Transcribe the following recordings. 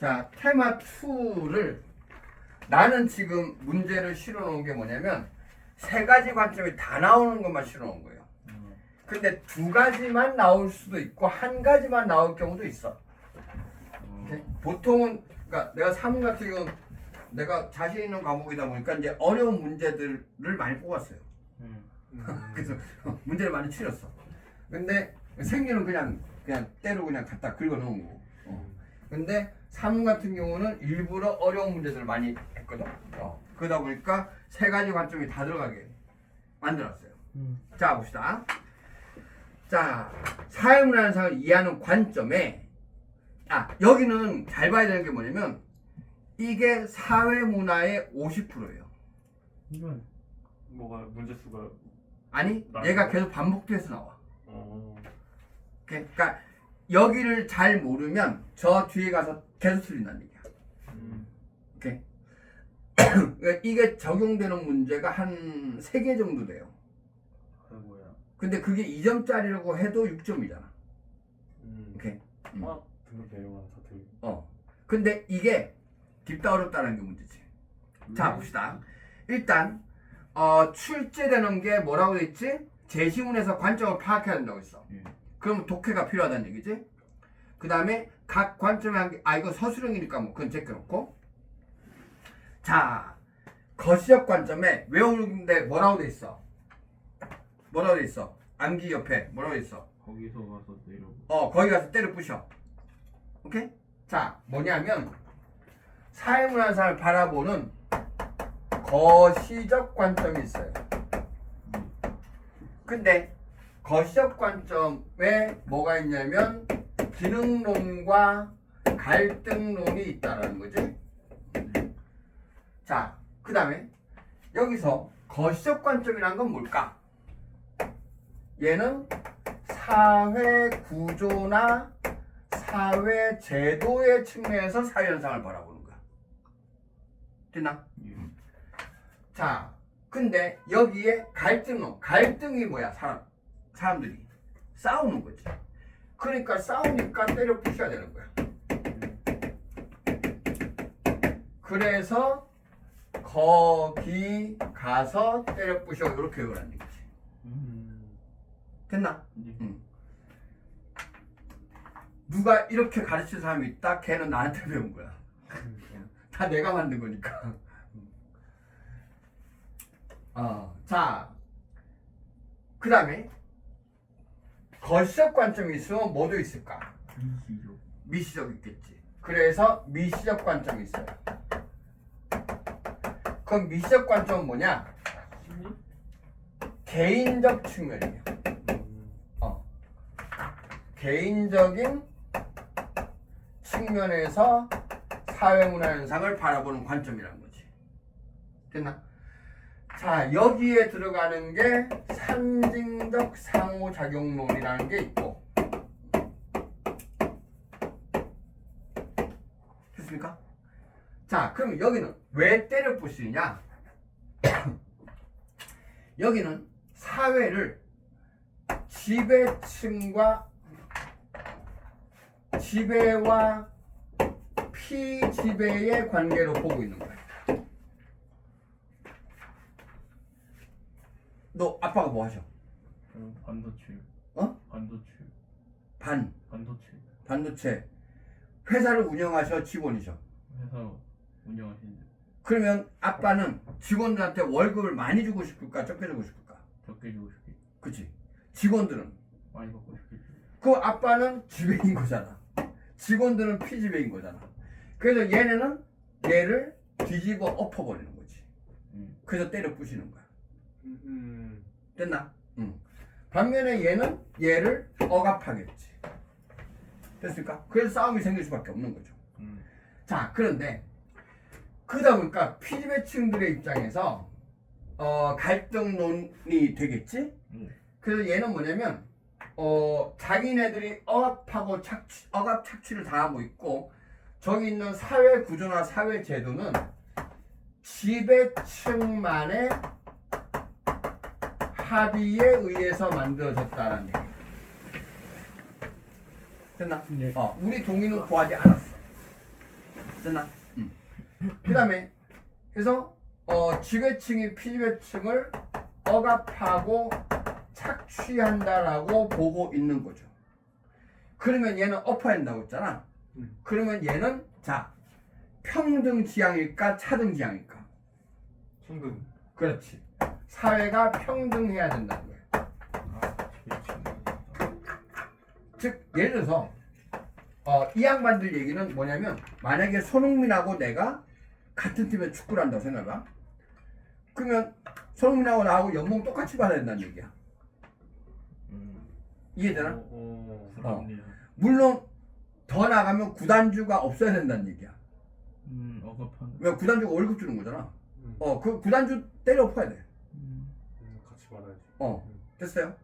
자, 테마 2를 나는 지금 문제를 실어 놓은 게 뭐냐면 세 가지 관점이 다 나오는 것만 실어 놓은 거예요. 근데 두 가지만 나올 수도 있고 한 가지만 나올 경우도 있어. 보통은 그러니까 내가 사문 같은 경우는 내가 자신 있는 과목이다 보니까 이제 어려운 문제들을 많이 뽑았어요. 그래서 문제를 많이 치렀어. 근데 생기는 그냥 때로 그냥 갖다 긁어 놓은 거고. 근데 사문 같은 경우는 일부러 어려운 문제들을 많이 했거든. 그러다 보니까 세 가지 관점이 다 들어가게 만들었어요. 자, 봅시다. 자, 사회문화현상을 이해하는 관점에 여기는 잘 봐야 되는 게 뭐냐면 이게 사회문화의 50%예요. 이건 뭐가 문제수가 아니, 나와요? 얘가 계속 반복돼서 나와. 그러니까 여기를 잘 모르면 저 뒤에 가서 계속 틀린다는 얘기야. 오케이? 그러니까 이게 적용되는 문제가 한 3개 정도 돼요. 아이고야. 근데 그게 2점짜리라고 해도 6점이잖아. 오케이? 등급 내려가는 사태. 근데 이게 깊다 어렵다는 게 문제지. 자, 봅시다. 일단 출제되는 게 뭐라고 돼 있지? 제시문에서 관점을 파악해야 된다고 했어. 그럼 독해가 필요하다는 얘기지. 그 다음에 각 관점에 한 개, 이거 서술형이니까 뭐 그건 제껴놓고. 자, 거시적 관점에 외우는데 뭐라고 돼 있어? 뭐라고 돼 있어? 암기 옆에 뭐라고 돼 있어? 거기서 가서 내려. 거기 가서 때려 부셔. 오케이? 자, 뭐냐면 사회문화상을 바라보는 거시적 관점이 있어요. 근데 거시적 관점에 뭐가 있냐면 기능론과 갈등론이 있다라는 거지. 자, 그 다음에 여기서 거시적 관점이란 건 뭘까? 얘는 사회 구조나 사회 제도의 측면에서 사회현상을 바라보는 거야. 됐나? 자, 근데 여기에 갈등론, 갈등이 뭐야? 사람들이 싸우는 거지. 그러니까 싸우니까 때려 부셔야 되는 거야. 그래서 거기 가서 때려 부셔 이렇게 외우라는 얘기지. 됐나? 누가 이렇게 가르친 사람이 있다? 걔는 나한테 배운 거야. 다 내가 만든 거니까. 자, 그 다음에 거시적 관점이 있으면 뭐도 있을까? 미시적 있겠지. 그래서 미시적 관점이 있어요. 그럼 미시적 관점은 뭐냐? 개인적 측면이에요. 개인적인 측면에서 사회문화현상을 바라보는 관점이라는 거지. 됐나? 자, 여기에 들어가는 게 상징적 상호작용론이라는 게 있고, 됐습니까? 자, 그럼 여기는 왜 때려 부시느냐? 여기는 사회를 지배층과 지배와 피지배의 관계로 보고 있는 거야. 너 아빠가 뭐 하셔? 반도체. 반도체. 반도체. 반도체. 회사를 운영하셔, 직원이셔? 회사 운영하시는데. 그러면 아빠는 직원들한테 월급을 많이 주고 싶을까, 적게 주고 싶을까? 적게 주고 싶겠지. 그치? 직원들은 많이 받고 싶겠지. 그 아빠는 지배인 거잖아. 직원들은 피지배인 거잖아. 그래서 얘네는 얘를 뒤집어 엎어버리는 거지. 그래서 때려 부시는 거야. 됐나? 반면에 얘는 얘를 억압하겠지. 됐습니까? 그래서 싸움이 생길 수밖에 없는 거죠. 자, 그런데 그러다 보니까 피지배층들의 입장에서 갈등론이 되겠지. 그래서 얘는 뭐냐면 자기네들이 억압하고 억압 착취를 당하고 있고, 저기 있는 사회 구조나 사회 제도는 지배층만의 합의에 의해서 만들어졌다는 얘기. 됐나? 우리 동의는 구하지 않았어. 됐나? 그 다음에 그래서 지배층이 피지배층을 억압하고 착취한다라고 보고 있는 거죠. 그러면 얘는 엎어낸다고 했잖아. 그러면 얘는 자 평등 지향일까 차등 지향일까? 평등. 그렇지. 사회가 평등해야 된다는 거예요. 즉 예를 들어서 이 양반들 얘기는 뭐냐면 만약에 손흥민하고 내가 같은 팀에 축구를 한다고 생각해봐. 그러면 손흥민하고 나하고 연봉 똑같이 받아야 된다는 얘기야. 이해되나? 그렇네요. 물론 더 나가면 구단주가 없어야 된다는 얘기야. 억압한. 왜 구단주가 월급 주는 거잖아. 그 구단주 때려 엎어야 돼. 같이 받아야지. 됐어요?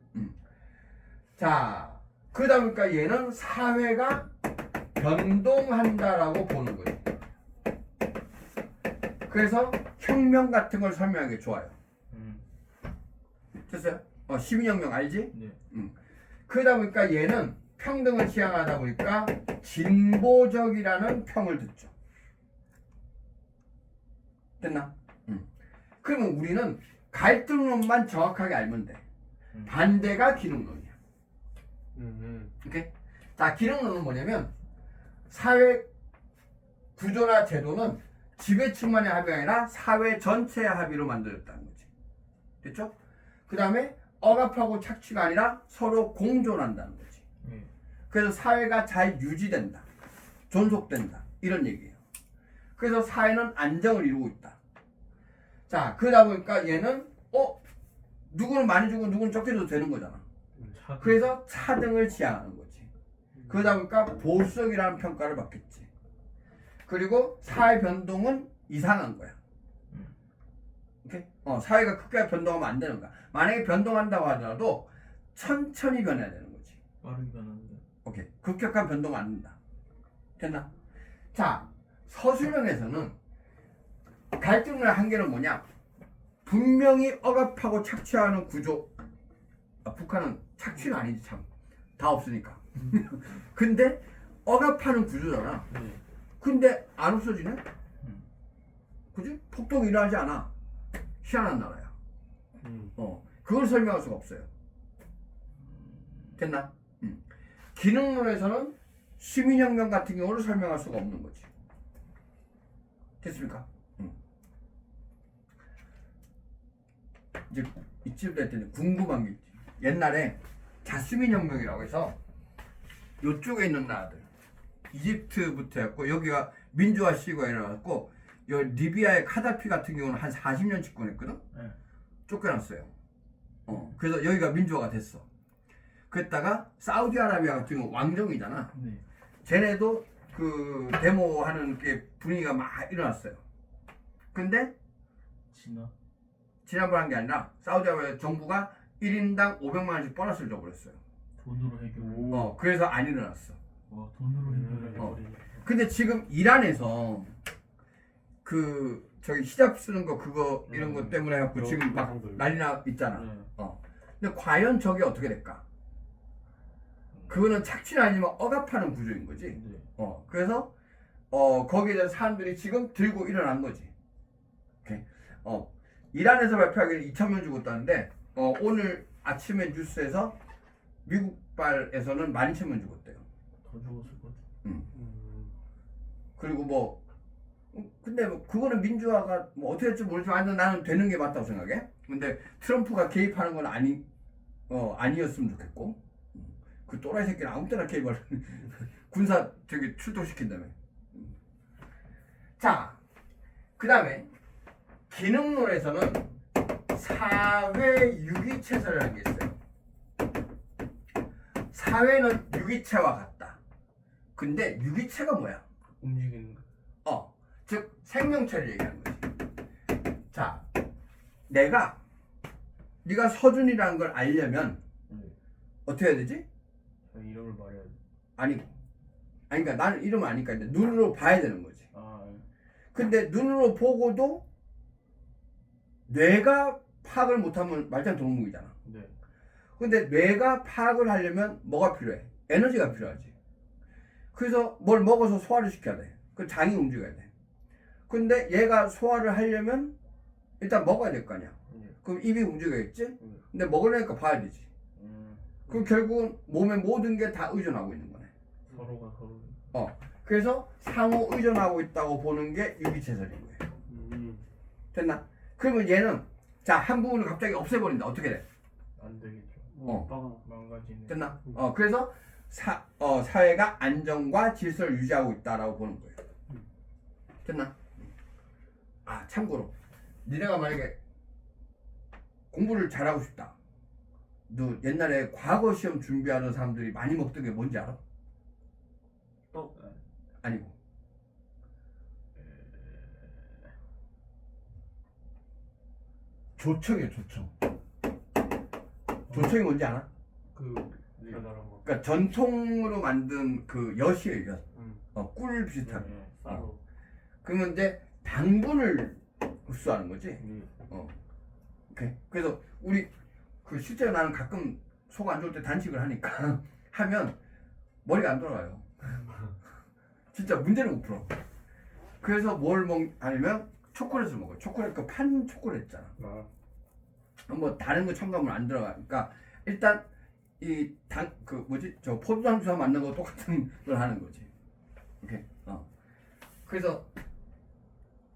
자, 그러다 보니까 얘는 사회가 변동한다라고 보는 거예요. 그래서 혁명 같은 걸 설명하기 좋아요. 됐어요? 시민혁명 알지? 네. 그러다 보니까 얘는 평등을 지향하다 보니까 진보적이라는 평을 듣죠. 됐나? 그러면 우리는 갈등론만 정확하게 알면 돼. 반대가 기능론이야. 오케이? 자, 기능론은 뭐냐면 사회 구조나 제도는 지배층만의 합의가 아니라 사회 전체의 합의로 만들어졌다는 거지. 됐죠? 그 다음에 억압하고 착취가 아니라 서로 공존한다는 거지. 그래서 사회가 잘 유지된다. 존속된다. 이런 얘기예요. 그래서 사회는 안정을 이루고 있다. 자, 그러다 보니까 얘는 누구는 많이 주고 누구는 적게 줘도 되는 거잖아. 그래서 차등을 지향하는 거지. 그러다 보니까 보수적이라는 평가를 받겠지. 그리고 사회 변동은 이상한 거야. 오케이? 사회가 크게 변동하면 안 되는 거야. 만약에 변동한다고 하더라도 천천히 변해야 되는 거지. 빠르게 변하는데. 오케이. 급격한 변동은 안 된다. 됐나? 자, 서술형에서는 갈등의 한계는 뭐냐? 분명히 억압하고 착취하는 구조. 북한은 착취는 아니지 참. 다 없으니까. 근데 억압하는 구조잖아. 네. 근데 안 없어지네? 그지? 폭동이 일어나지 않아. 희한한 나라야. 그걸 설명할 수가 없어요. 됐나? 기능론에서는 시민혁명 같은 경우를 설명할 수가 없는 거지. 됐습니까? 이제 이쯤 될 때는 궁금한 게 있지. 옛날에 자스민혁명이라고 해서 요쪽에 있는 나라들 이집트부터 했고 여기가 민주화 시기가 일어났고 여 리비아의 카다피 같은 경우는 한 40년 집권했거든. 네. 쫓겨났어요. 그래서 여기가 민주화가 됐어. 그랬다가 사우디아라비아 같은 경우 왕정이잖아. 네. 쟤네도 그 데모하는 게 분위기가 막 일어났어요. 근데 지난번 한 게 아니라 사우디아라비아 정부가 1인당 500만 원씩 보너스를 줘버렸어요. 돈으로 해결. 그래서 안 일어났어. 와, 돈으로 해결해. 근데 지금 이란에서 그 저기 히잡 쓰는 거 그거 이런 거 때문에 해갖고 지금 막 난리나 있잖아. 근데 과연 저게 어떻게 될까? 그거는 착취는 아니지만 억압하는 구조인 거지. 네. 그래서 거기에 대해서 사람들이 지금 들고 일어난 거지. 오케이. 이란에서 발표하기는 2,000명 죽었다는데 오늘 아침에 뉴스에서 미국발에서는 12,000명 죽었대요. 더 죽었을 것 같아. 그리고 뭐 근데 뭐 그거는 민주화가 뭐 어떻게 될지 모르지만 나는 되는 게 맞다고 생각해. 근데 트럼프가 개입하는 건 아니었으면 좋겠고 그 또라이 새끼는 아무 때나 개입을 군사 저기 출동시킨다며. 자, 그 다음에 기능론에서는 사회 유기체설이라는 게 있어요. 사회는 유기체와 같다. 근데 유기체가 뭐야? 움직이는 거. 즉 생명체를 얘기하는 거지. 자, 네가 서준이라는 걸 알려면 어떻게 해야 되지? 이름을 말해야 돼. 아니 그러니까 나는 이름을 아니까 눈으로 봐야 되는 거지. 네. 근데 눈으로 보고도 뇌가 파악을 못하면 말짱 동물이잖아. 네. 근데 뇌가 파악을 하려면 뭐가 필요해? 에너지가 필요하지. 그래서 뭘 먹어서 소화를 시켜야 돼. 그 장이 움직여야 돼. 근데 얘가 소화를 하려면 일단 먹어야 될 거 아니야. 그럼 입이 움직여야겠지? 근데 먹으려니까 봐야 되지. 그럼 결국은 몸의 모든 게 다 의존하고 있는 거네. 서로가 서로. 그래서 상호 의존하고 있다고 보는 게 유기체설인 거예요. 됐나? 그러면 얘는 자, 한 부분을 갑자기 없애버린다. 어떻게 돼? 안 되겠죠. 망가지네. 됐나? 그래서 사회가 안정과 질서를 유지하고 있다라고 보는 거예요. 됐나? 아, 참고로 니네가 만약에 공부를 잘하고 싶다. 너 옛날에 과거 시험 준비하는 사람들이 많이 먹던 게 뭔지 알아? 떡. 아니고. 조청이에요, 조청. 조청이 뭔지 알아? 달달한 거. 그러니까 전통으로 만든 그 엿이에요, 엿. 응. 꿀 비슷한. 쌀로. 그러면 이제 당분을 흡수하는 거지. 오케이. 그래서 우리 그 실제로 나는 가끔 속 안 좋을 때 단식을 하니까 하면 머리가 안 돌아가요. 진짜 문제를 못 풀어. 그래서 뭘 아니면 초콜릿을 먹어요. 초콜릿 그 판 초콜릿 있잖아. 뭐 다른 거 첨가물 안 들어가니까 일단 이 그 뭐지 저 포도당주와 만든 거 똑같은 걸 하는 거지. 오케이. 그래서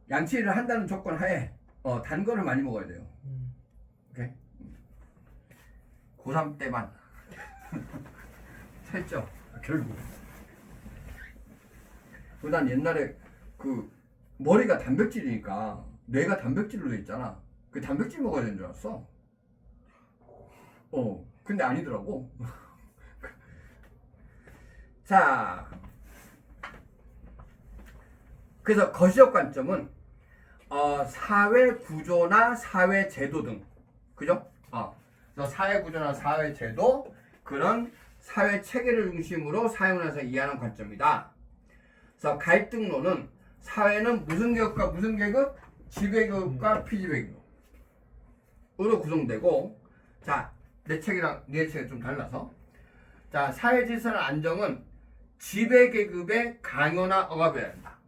양치를 한다는 조건 하에 단 거를 많이 먹어야 돼요. 오케이. 고3 때만 했죠. 결국. 난 옛날에 그 머리가 단백질이니까 뇌가 단백질로 돼 있잖아. 그 단백질 먹어야 되는 줄 알았어. 근데 아니더라고. 자, 그래서 거시적 관점은 사회 구조나 사회 제도 등, 그죠? 그래서 사회 구조나 사회 제도 그런 사회 체계를 중심으로 사용을 해서 이해하는 관점이다. 그래서 갈등론은 사회는 무슨 계급과 무슨 계급? 지배계급과 피지배계급으로 구성되고, 자, 내 책이랑 네 책이 좀 달라서, 자, 사회 질서나 안정은 지배계급의 강요나 억압이어야 한다.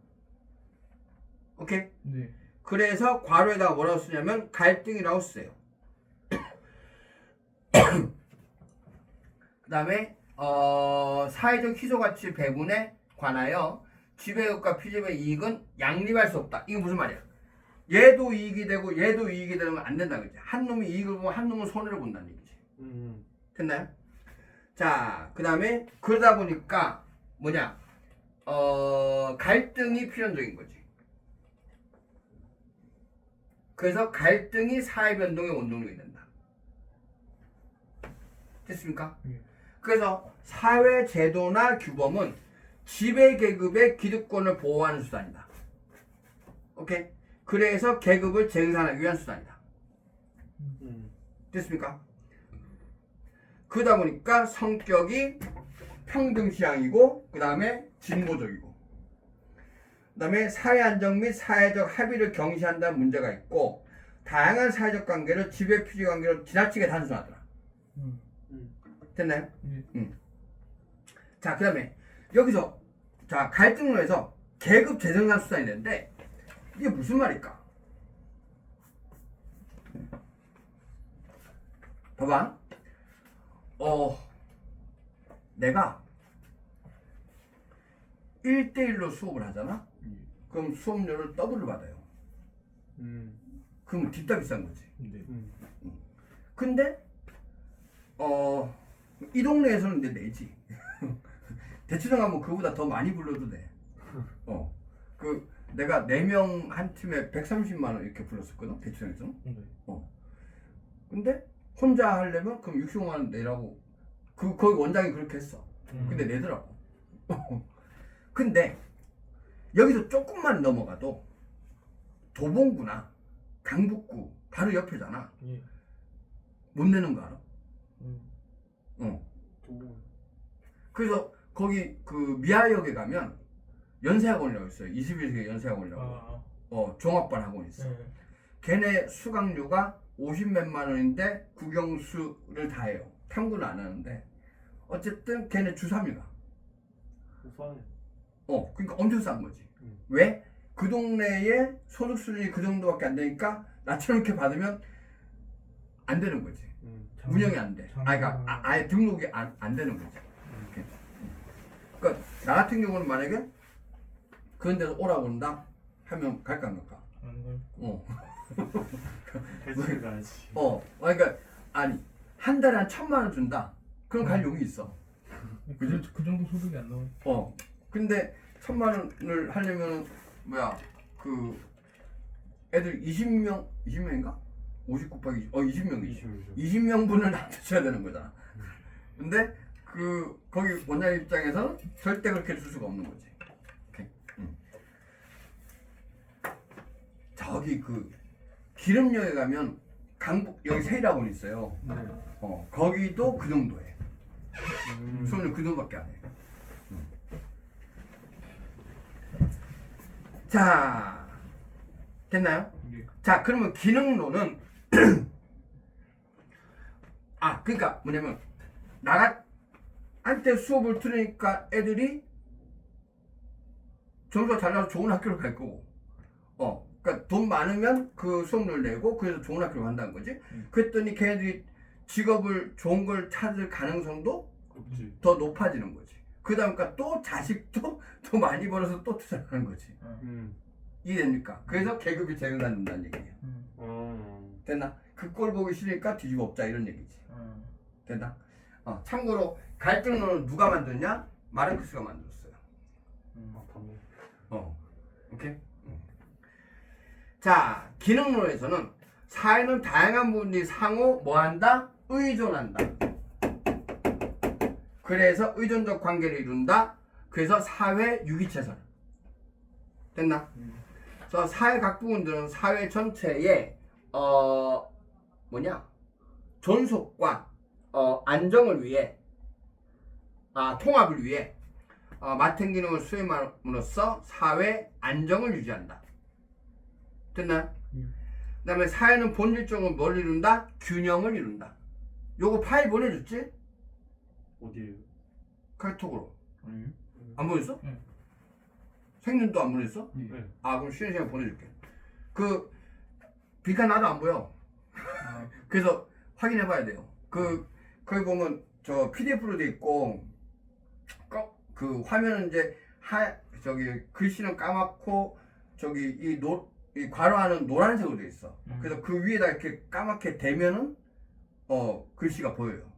오케이? 네. 그래서 괄호에다가 뭐라고 쓰냐면 갈등이라고 써요. 그 다음에 사회적 희소가치 배분에 관하여 지배계급과 피지배의 이익은 양립할 수 없다. 이게 무슨 말이야? 얘도 이익이 되고 얘도 이익이 되면 안 된다 그지? 한 놈이 이익을 보면 한 놈은 손해를 본다는 얘기지. 됐나요? 자, 그 다음에 그러다 보니까 뭐냐? 갈등이 필연적인 거지. 그래서 갈등이 사회 변동의 원동력이 된다. 됐습니까? 그래서 사회 제도나 규범은 지배 계급의 기득권을 보호하는 수단이다. 오케이? 그래서 계급을 재생산하기 위한 수단이다. 됐습니까? 그러다 보니까 성격이 평등시향이고 그 다음에 진보적이고 그 다음에 사회 안정 및 사회적 합의를 경시한다는 문제가 있고 다양한 사회적 관계를 지배 피지 관계로 지나치게 단순하더라. 됐나요? 자, 그 다음에 여기서 자 갈등론에서 계급 재생산 수단이 되는데 이게 무슨 말일까? 봐봐. 내가 1대1로 수업을 하잖아? 그럼 수업료를 더블로 받아요. 그럼 뒷다 비싼 거지. 근데 이 동네에서는 내지. 대치동 가면 그보다 더 많이 불러도 돼. 그 내가 4명 한 팀에 130만 원 이렇게 불렀었거든. 대치동에서는. 근데 혼자 하려면 그럼 65만 원 내라고 거기 원장이 그렇게 했어. 근데 내더라고. 근데 여기서 조금만 넘어가도 도봉구나 강북구 바로 옆에잖아. 못 내는 거 알아? 그래서 거기 그 미아역에 가면 연세학원이라고 있어요. 21세기 연세학원이라고. 종합반 학원이 있어. 걔네 수강료가 50몇만 원인데 국영수를 다 해요. 탐구는 안 하는데 어쨌든 걔네 주 3일 가. 싸네. 그러니까 엄청 싼 거지. 왜? 그 동네에 소득 수준이 그 정도밖에 안 되니까 나처럼 이렇게 받으면 안 되는 거지. 운영이 안 돼. 그러니까 아예 등록이 안 되는 거지. 이렇게. 그러니까 나 같은 경우는 만약에 그런 데서 오라고 그런다 하면 갈까 안 갈까? 안 걸. 헬스를 가야지. 그러니까 아니 한 달에 한 1,000만 원 준다. 그럼 갈 용이 있어. 그 정도 소득이 안 나와. 근데 1,000만 원을 하려면 뭐야 그 애들 20명인가? 50 곱하기 20명이지. 20명분을 놔두셔야 되는 거잖아. 근데 거기 원장님 입장에서는 절대 그렇게 줄 수가 없는 거지. 오케이. 저기 기름역에 가면 여기 세일학원 있어요. 네. 거기도 그 정도에 수업료 그 정도밖에 안 해. 자, 됐나요? 네. 자, 그러면 기능론은 그러니까 뭐냐면 나한테 수업을 들으니까 애들이 점수가 잘 나와서 좋은 학교를 갈 거고, 그러니까 돈 많으면 그 수업료를 내고 그래서 좋은 학교를 간다는 거지. 그랬더니 걔네들이 직업을 좋은 걸 찾을 가능성도 없지. 더 높아지는 거지. 그러니까 또 자식도 더 많이 벌어서 또 투자하는 거지. 이해됩니까? 그래서 계급이 재생산된다는 얘기예요. 됐나? 그 꼴 보기 싫으니까 뒤집어 엎자 이런 얘기지. 됐나? 참고로 갈등론은 누가 만들었냐? 마르크스가 만들었어요. 오케이? 자, 기능론에서는 사회는 다양한 부분이 상호 뭐한다? 의존한다. 그래서 의존적 관계를 이룬다. 그래서 사회 유기체설. 됐나? 그래서 사회 각 부분들은 사회 전체의 존속과 안정을 위해 통합을 위해 맡은 기능을 수행함으로써 사회 안정을 유지한다. 됐나? 그 다음에 사회는 본질적으로 뭘 이룬다? 균형을 이룬다. 요거 파일 보내줬지? 어디에요? 카톡으로. 아니요. 안 보냈어? 응. 생년도 안 보냈어? 네. 그럼 쉬는 시간 보내줄게. 비가 나도 안 보여. 아, 그래서 확인해봐야 돼요. 거기 보면 저 PDF로 돼 있고, 그 화면은 이제 글씨는 까맣고 저기 이 괄호하는 노란색으로 돼 있어. 그래서 그 위에다 이렇게 까맣게 대면은 글씨가 보여요.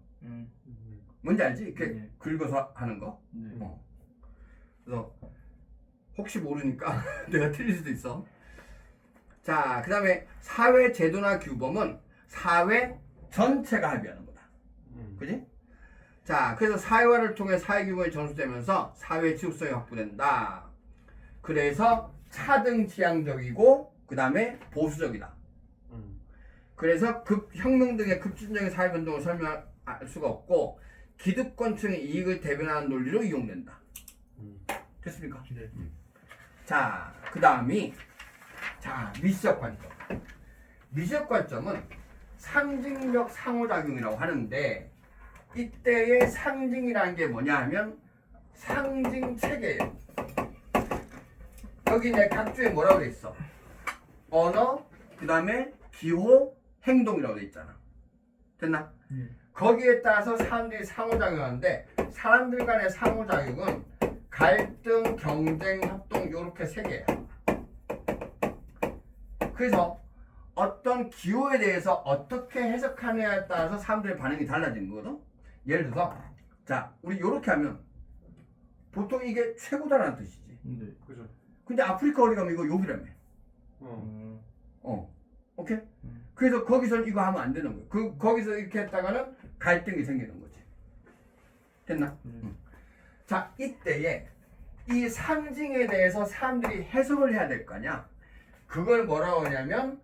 뭔지 알지? 이렇게 네. 긁어서 하는 거. 네. 그래서 혹시 모르니까 내가 틀릴 수도 있어. 자, 그 다음에 사회 제도나 규범은 사회 전체가 합의하는 거다. 그지? 자, 그래서 사회화를 통해 사회 규범이 전수되면서 사회 지속성이 확보된다. 그래서 차등지향적이고 그 다음에 보수적이다. 그래서 혁명 등의 급진적인 사회 변동을 설명할 수가 없고 기득권층의 이익을 대변하는 논리로 이용된다. 됐습니까? 네. 자, 그 다음이 미시적 관점. 미시적 관점은 상징적 상호작용이라고 하는데 이때의 상징이라는 게 뭐냐 하면 상징 체계예요. 여기 내 각주에 뭐라고 돼 있어? 언어, 그 다음에 기호, 행동이라고 돼 있잖아. 됐나? 거기에 따라서 사람들이 상호작용하는데 사람들 간의 상호작용은 갈등, 경쟁, 협동 이렇게 세 개야. 그래서 어떤 기호에 대해서 어떻게 해석하느냐에 따라서 사람들의 반응이 달라지는 거거든. 예를 들어서 우리 이렇게 하면 보통 이게 최고다라는 뜻이지. 네. 그죠. 근데 아프리카 어디 가면 이거 욕이라며. 오케이? 그래서 거기서 이거 하면 안 되는 거예요. 거기서 이렇게 했다가는 갈등이 생기는 거지. 됐나? 자, 이때에 이 상징에 대해서 사람들이 해석을 해야 될 거 아니야. 그걸 뭐라고 하냐면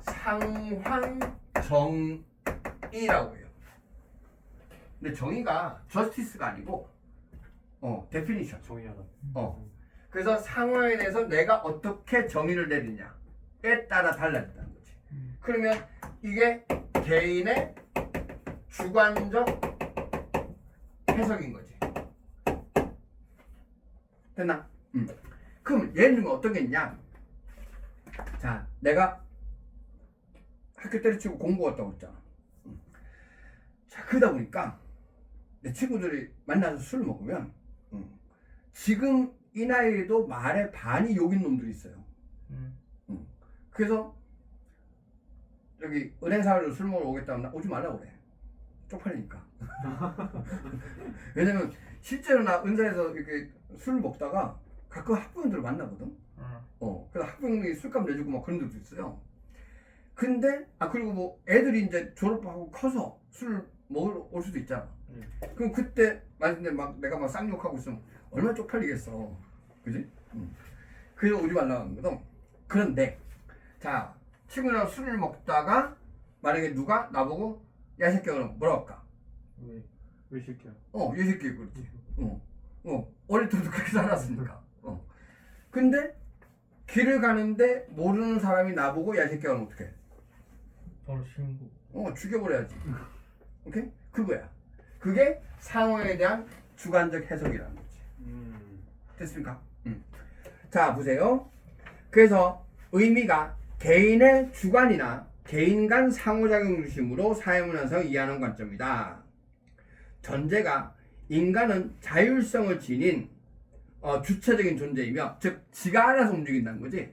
상황정의라고 해요. 근데 정의가 저스티스가 아니고 데피니션. 정의하다. 그래서 상황에 대해서 내가 어떻게 정의를 내리냐에 따라 달라진다는 거지. 그러면 이게 개인의 주관적 해석인 거지. 됐나? 그럼 예를 들면 어떤 게 있냐? 자, 내가 학교 때려치고 공부 갔다고 했잖아. 자, 그러다 보니까 내 친구들이 만나서 술을 먹으면 지금 이 나이에도 말의 반이 욕인 놈들이 있어요. 그래서 여기 은행사로 술 먹으러 오겠다면 나 오지 말라고 그래. 쪽팔리니까. 왜냐면 실제로 나 은사에서 이렇게 술을 먹다가 가끔 학부형들을 만나거든. 그래서 학부형이 술값 내주고 막 그런 데도 있어요. 근데 그리고 뭐 애들이 이제 졸업하고 커서 술을 먹으러 올 수도 있잖아. 그럼 그때 만약에 막 내가 막 쌍욕하고 있으면 얼마나 쪽팔리겠어. 그지? 그래서 오지 말라고 하는 거든. 그런데 자, 친구랑 술을 먹다가 만약에 누가 나보고 야, 이 새끼야, 그럼 뭐라고 할까? 왜 새끼야? 이 새끼 그렇지. 어릴 때도 그렇게 살았으니까. 근데 길을 가는데 모르는 사람이 나보고 야, 이 새끼야, 그럼 어떡해? 바로 신고. 죽여버려야지. 오케이? 그거야. 그게 상황에 대한 주관적 해석이라는 거지. 됐습니까? 자, 보세요. 그래서 의미가 개인의 주관이나 개인 간 상호작용 중심으로 사회문화성을 이해하는 관점이다. 전제가 인간은 자율성을 지닌 주체적인 존재이며, 즉 지가 알아서 움직인다는 거지.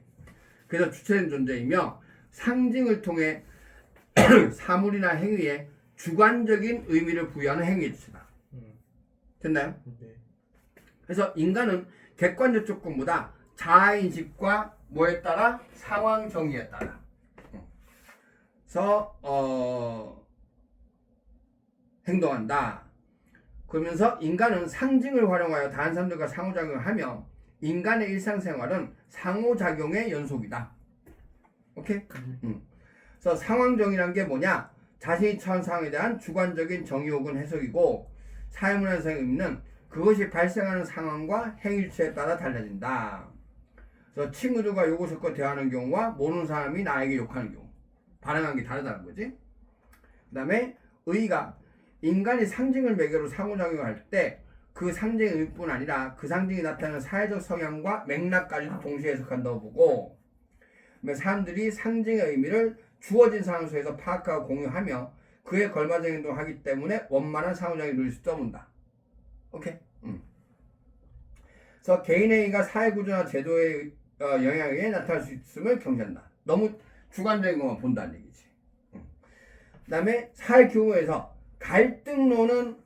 그래서 주체적인 존재이며 상징을 통해 사물이나 행위에 주관적인 의미를 부여하는 행위의 주체다. 됐나요? 네. 그래서 인간은 객관적 조건보다 자아인식과 뭐에 따라? 상황 정의에 따라. 그래서 행동한다. 그러면서 인간은 상징을 활용하여 다른 사람들과 상호작용을 하며 인간의 일상생활은 상호작용의 연속이다. 오케이? 그래서 상황정의란 게 뭐냐? 자신이 처한 상황에 대한 주관적인 정의 혹은 해석이고, 사회문화성의 의미는 그것이 발생하는 상황과 행위체에 따라 달라진다. 그래서 친구들과 욕을 섞어 대화하는 경우와 모르는 사람이 나에게 욕하는 경우, 반응하는 게 다르다는 거지. 그 다음에 의의가 인간이 상징을 매개로 상호작용을 할 때 그 상징의 의미뿐 아니라 그 상징이 나타내는 사회적 성향과 맥락까지도 동시에 해석한다고 보고, 사람들이 상징의 의미를 주어진 상황 속에서 파악하고 공유하며 그에 걸맞은 행동을 하기 때문에 원만한 상호작용을 누릴 수 있다. 오케이? 그래서 개인의 의의가 사회구조나 제도의 영향에 나타날 수 있음을 경시한다. 너무 주관적인 것만 본다는 얘기지. 그 다음에 사회 규모에서 갈등론은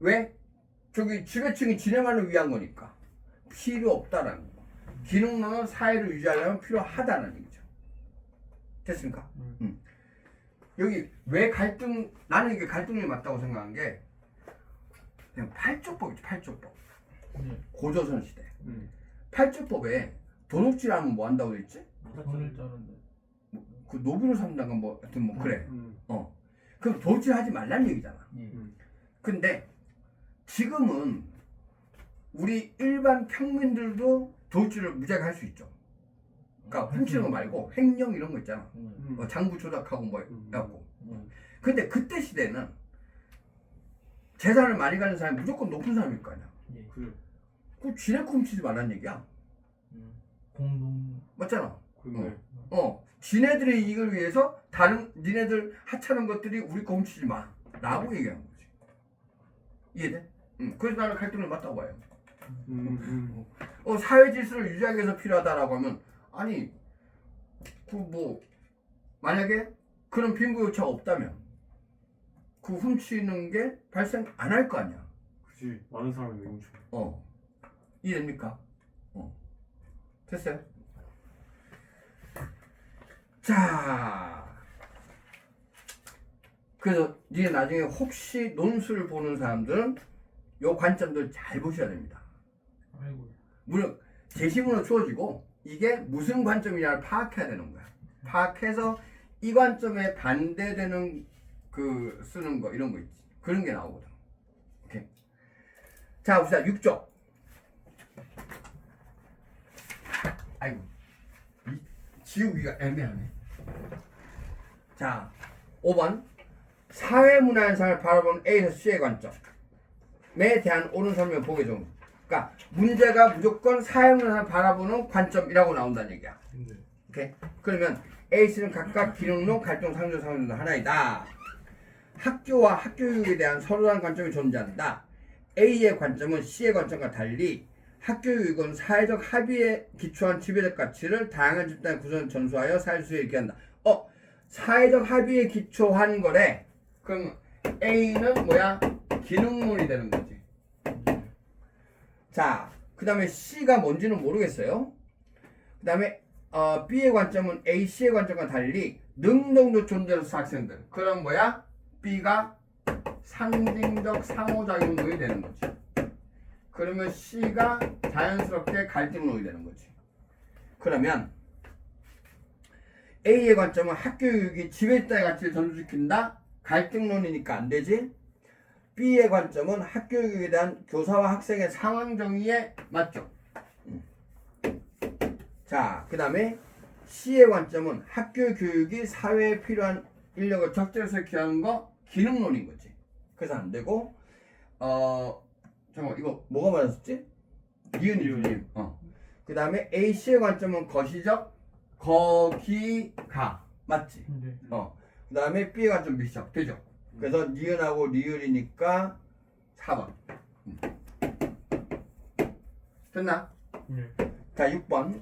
왜? 저기 지배층이 지네만을 위한 거니까 필요 없다라는 거. 기능론은 사회를 유지하려면 필요하다는 얘기죠. 됐습니까? 여기 왜 나는 이게 갈등론이 맞다고 생각한 게 그냥 팔조법이죠. 팔조법. 고조선 시대. 팔조법에 도둑질하면 뭐 한다고 그랬지? 손을 자른다. 그 노비로 삼다가 뭐 하여튼 뭐 그래. 그럼 도둑질하지 말란 얘기잖아. 근데 지금은 우리 일반 평민들도 도둑질을 무지하게 할 수 있죠. 그러니까 훔치는 거 말고 횡령 이런 거 있잖아. 장부 조작하고 뭐 해갖고. 근데 그때 시대는 재산을 많이 가진 사람이 무조건 높은 사람일 거 아니야. 그 지네 거 훔치지 말란 얘기야. 공동. 맞잖아. 지네들의 이익을 위해서 니네들 하찮은 것들이 우리 거 훔치지 마 라고 얘기하는 거지. 이해돼? 그래서 나는 갈등을 맞다고 봐요. 사회 질서를 유지하기 위해서 필요하다라고 하면, 아니 그 뭐 만약에 그런 빈부격차가 없다면 그 훔치는 게 발생 안 할 거 아니야. 그치. 많은 사람이 왜 훔쳐? 이해됩니까? 됐어요? 자, 그래서 니네 나중에 혹시 논술을 보는 사람들은 요 관점들 잘 보셔야 됩니다. 아이고. 물론 제시문은 주어지고 이게 무슨 관점이냐를 파악해야 되는 거야. 파악해서 이 관점에 반대되는 그 쓰는 거 이런 거 있지. 그런 게 나오거든. 오케이. 자, 봅시다. 6조. 아이고. 지우기가 애매하네. 자, 5번. 사회문화 현상을 바라보는 A에서 C의 관점에 대한 옳은 설명 보기 좀. 그러니까 문제가 무조건 사용자를 바라보는 관점이라고 나온다는 얘기야. 네. 오케이? 그러면 A, C는 각각 기능론, 갈등, 상조, 상조 하나이다. 학교와 학교육에 대한 서로 다른 관점이 존재한다. A의 관점은 C의 관점과 달리 학교육은 사회적 합의에 기초한 지배적 가치를 다양한 집단의 구성을 전수하여 사회수에 얘기한다. 사회적 합의에 기초한 거래. 그럼 A는 뭐야? 기능론이 되는 거지. 자, 그 다음에 C가 뭔지는 모르겠어요. 그 다음에 B의 관점은 A, C의 관점과 달리 능동적 존재로서 학생들. 그럼 뭐야? B가 상징적 상호작용론이 되는 거지. 그러면 C가 자연스럽게 갈등론이 되는 거지. 그러면 A의 관점은 학교육이 지배자의 가치를 전수시킨다? 갈등론이니까 안 되지. B의 관점은 학교육에 대한 교사와 학생의 상황 정의에 맞죠. 자, 그 다음에 C의 관점은 학교 교육이 사회에 필요한 인력을 적절해서 기하는 거 기능론인 거지. 그래서 안 되고 잠깐만 이거 뭐가 맞았었지? 니은. 그 다음에 A, C의 관점은 거시적 거기가 맞지. 네. 그 다음에 B의 관점 미시적 되죠. 그래서 니은하고 리을이니까 4번. 됐나? 네. 자, 6번.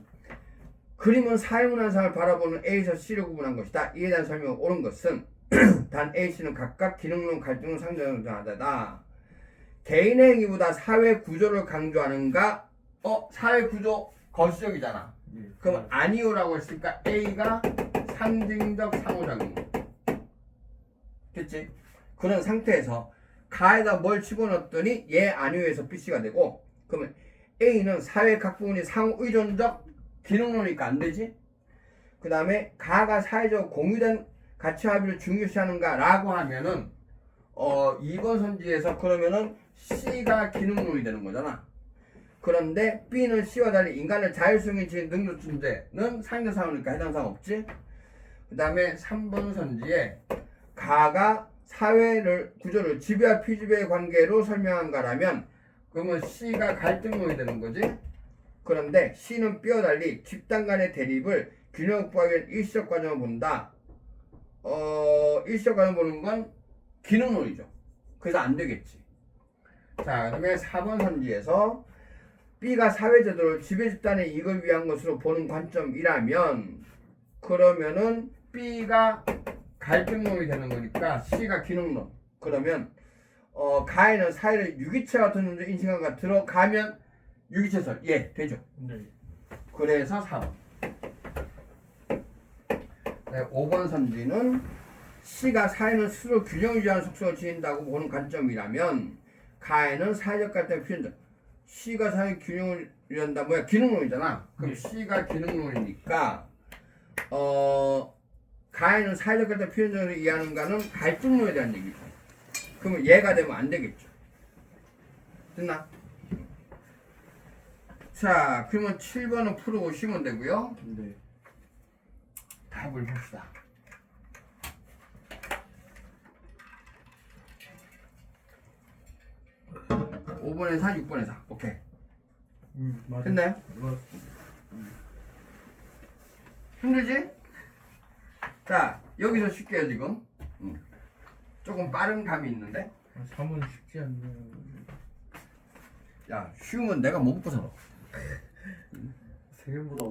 그림은 사회문화상을 바라보는 A에서 C를 구분한 것이다. 이에 대한 설명은 옳은 것은 단 A, C는 각각 기능론, 갈등론, 상정하다. 개인의 행위보다 사회 구조를 강조하는가? 사회 구조 거시적이잖아. 그럼 아니오라고 했으니까 A가 상징적 상호작용. 됐지? 그런 상태에서 가에다 뭘 집어넣었더니 얘 아니오에서 BC가 되고, 그러면 A는 사회 각 부분이 상호 의존적 기능론이니까 안 되지? 그 다음에 가가 사회적 공유된 가치 합의를 중요시하는가 라고 하면은 2번 선지에서 그러면은 C가 기능론이 되는 거잖아. 그런데 B는 C와 달리 인간의 자율성이 지닌 능력 존재는 상대 상호니까 해당 사항 없지? 그 다음에 3번 선지에 가가 사회를 구조를 지배와 피지배의 관계로 설명한가라면 그러면 C가 갈등론이 되는 거지. 그런데 C는 B와 달리 집단 간의 대립을 균형 확보하기 위한 일시적 과정을 본다. 일시적 과정을 보는 건 기능론이죠. 그래서 안 되겠지. 자, 그다음에 4번 선지에서 B가 사회제도를 지배 집단의 이익을 위한 것으로 보는 관점이라면 그러면은 B가 갈등론이 되는 거니까 C가 기능론. 그러면 가에는 사회를 유기체 같은 존재 인식한가 들어가면 유기체설 되죠. 네. 그래서 4번. 네, 5번 선지는 C가 사회는 스스로 균형을 유지하는 속성을 지닌다고 보는 관점이라면 가에는 사회적 갈등의 표현적. C가 사회 균형을 유지한다. 뭐야? 기능론이잖아. 그럼 C가 기능론이니까 가에는 사회적 갈등의 표현적으로 이해하는가는 갈등론에 대한 얘기죠. 그러면 얘가 되면 안 되겠죠. 됐나? 자, 그러면 7번은 풀고 오시면 되고요. 네. 답을 봅시다. 5번에 4, 6번에 4. 오케이. 맞아요. 됐나요? 힘들지? 자, 여기서 쉽게요 지금. 조금 빠른 감이 있는데. 3은 쉽지 않네요. 야, 쉬우면 내가 못 먹고 살아. 세계보다